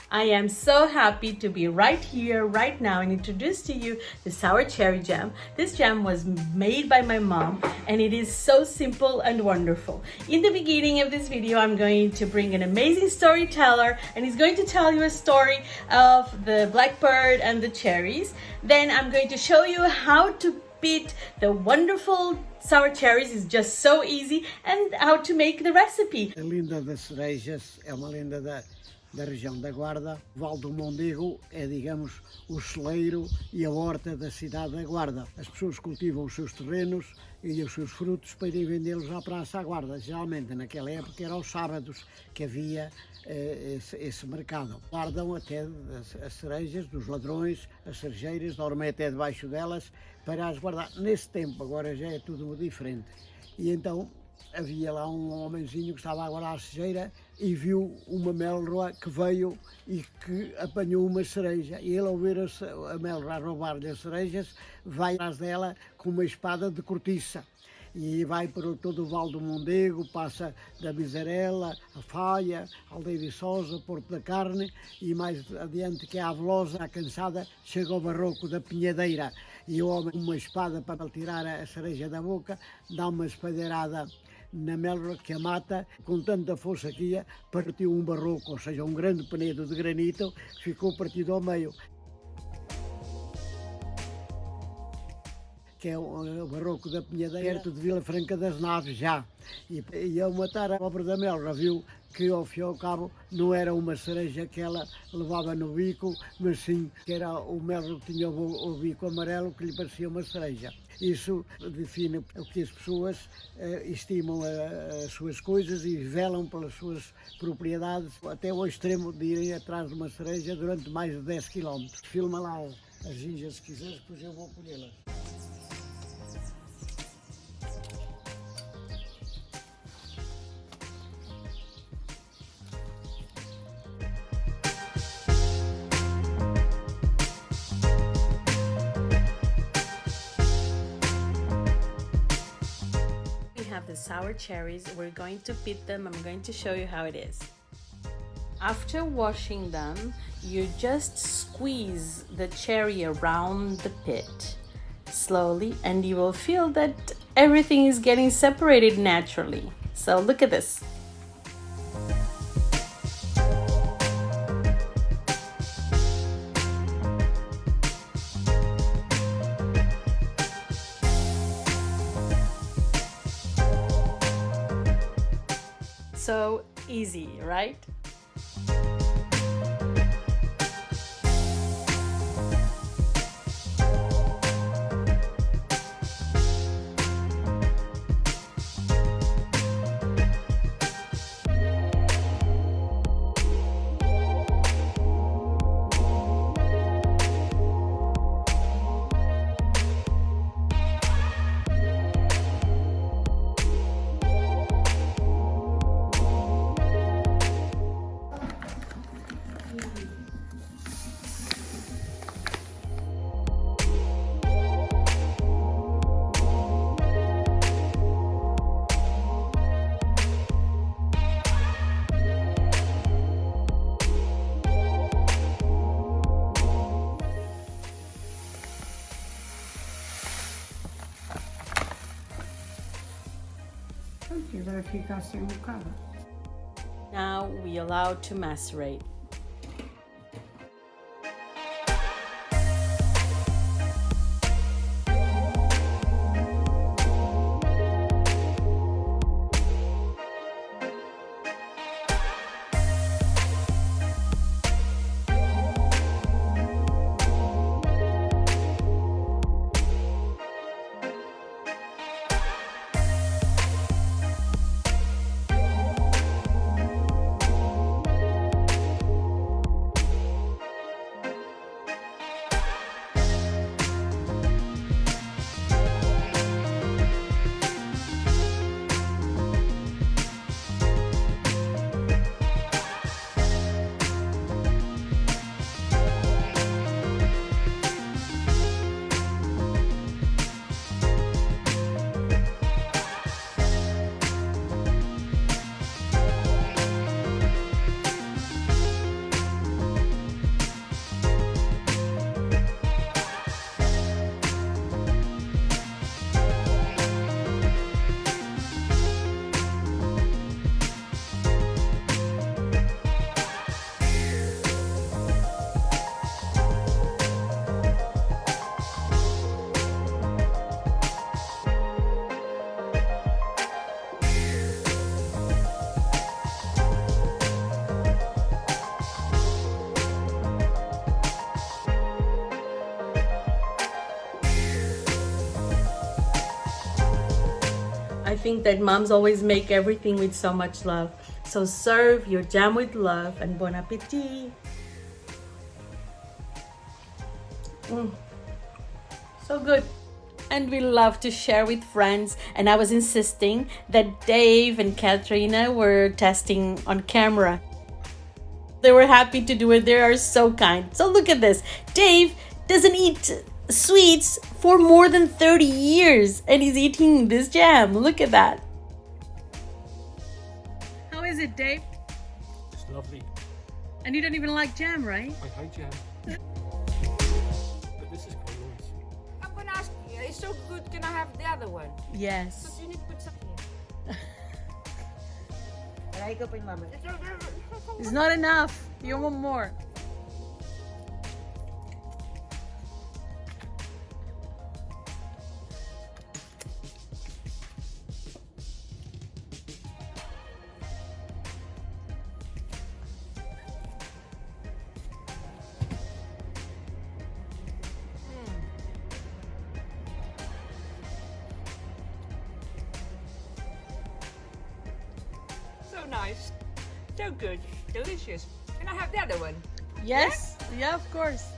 I am so happy to be right here, right now, and introduce to you the sour cherry jam. This jam was made by my mom, and it is so simple and wonderful. In the beginning of this video, I'm going to bring an amazing storyteller, and he's going to tell you a story of the blackbird and the cherries. Then I'm going to show you how to beat the wonderful sour cherries. It's just so easy, and how to make the recipe. A Linda das Cerejas é uma lenda da região da Guarda. O Vale do Mondego é, digamos, o celeiro e a horta da cidade da Guarda. As pessoas cultivam os seus terrenos e os seus frutos para irem vendê-los à Praça à Guarda. Geralmente, naquela época, era aos sábados que havia esse mercado. Guardam até as cerejas dos ladrões, as cerejeiras, dormem até debaixo delas para as guardar. Nesse tempo, agora já é tudo diferente. E então havia lá um homenzinho que estava a guardar a cerejeira e viu uma melroa que veio e que apanhou uma cereja. E ele, ao ver a melroa roubar-lhe as cerejas, vai atrás dela com uma espada de cortiça. E vai por todo o Vale do Mondego, passa da Bizarela, a Faia, Aldeia Viçosa, Porto da Carne, e mais adiante, que é a Avelosa, a Cansada, chega ao barroco da Pinhadeira. E o homem, com uma espada para tirar a cereja da boca, dá uma espadeirada na melroa que a mata, com tanta força que ia, partiu um barroco, ou seja, um grande penedo de granito, ficou partido ao meio. Que é o barroco da Pinhadeira, perto de Vila Franca das Naves já. E ao matar a pobre da melroa, viu que ao fim e ao cabo não era uma cereja que ela levava no bico, mas sim que era o melro que tinha o bico amarelo, que lhe parecia uma cereja. Isso define o que as pessoas estimam as suas coisas e velam pelas suas propriedades, até ao extremo de irem atrás de uma cereja durante mais de 10 km. Filma lá as ginjas se quiseres, depois eu vou colhê-las. Have the sour cherries. We're going to pit them. I'm going to show you how it is. After washing them, you just squeeze the cherry around the pit slowly, and you will feel that everything is getting separated naturally. So look at this. So easy, right? Vai ficar assim um bocado. Now we allow to macerate. think that moms always make everything with so much love. So serve your jam with love and bon appetit. So good. And we love to share with friends, and I was insisting that Dave and Caterina were testing on camera. They were happy to do it. They are so kind. So look at this. Dave doesn't eat sweets for more than 30 years, and he's eating this jam. Look at that. How is it, Dave? It's lovely. And you don't even like jam, right? I hate jam. But this is quite nice. I'm gonna ask you, it's so good, can I have the other one? Yes. Because you need to put something here. It's not enough. You want more. So nice. So good. Delicious. Can I have the other one? Yes. Yeah, of course.